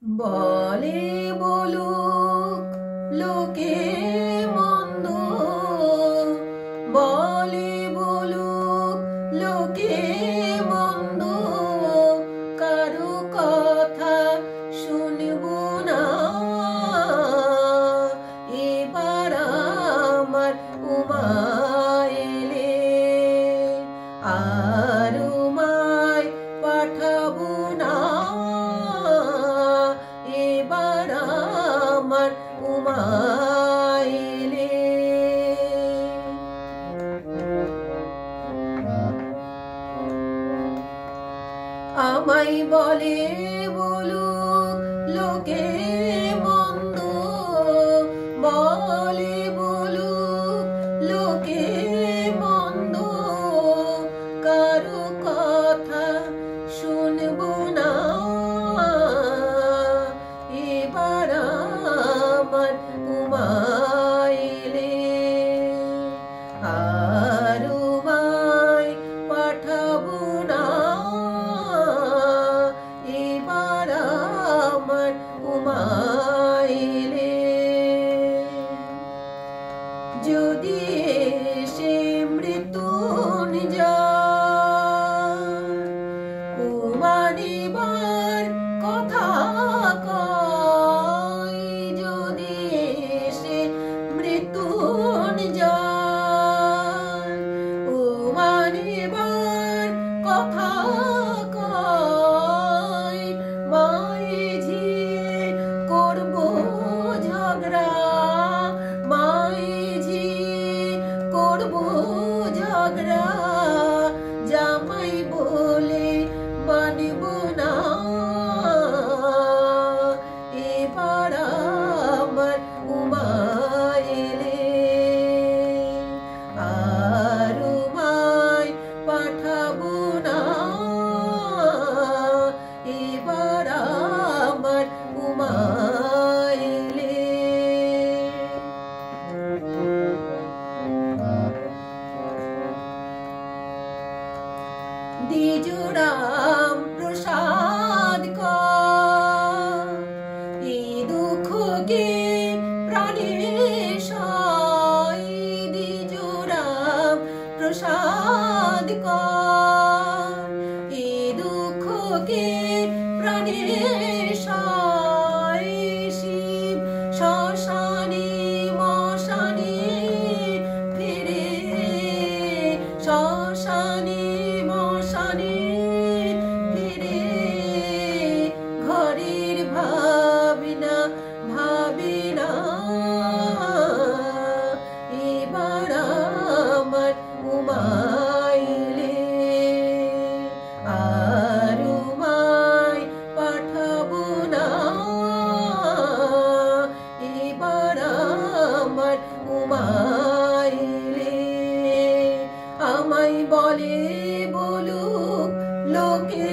বলে বলুক লোকে মন্দ, বলে বলুক লোকে মন্দ, কারো কথা শুনব না। এবার আমার উমা এলে, আর উমায় পাঠাবো না। এবার আমার উমা এলে। আমায় বলে বলুক লোকে মন্দ, বলে বলুক লোকে মন্দ, কারো কথা শুনব না। এবার আমার উমা এলে, আর উমায় পাঠাবো না। এবার আমার উমা এলে। যদি এসে মৃত্যুঞ্জয় উমার এবার কথা কয়, যদি এসে মৃত্যুঞ্জয় উমার এবার কথা কয়, মায়ে ঝিয়ে করব ঝগড়া, মায়ে ঝিয়ে করব ঝগড়া, জামাই বলে মানব না। এবার আমার উমা এলে, আর উমায় পাঠাবো না। এবার আমার উমা এলে। দ্বিজরাম প্রসাদ কর, এই দুঃখকে প্রাণে সয়। দ্বিজরাম প্রসাদ কর, এই দুঃখকে প্রাণে সয়। শিব শ্মশানে মশানে ফিরে, শ্মশানে মশানে ফিরে, ঘরের ভাবনা ভাবিনা। এবার আমার উমা এলে, আর উমায় পাঠাবো না। এবার আমার উমা এলে। আমায় বলে বলুক লোকে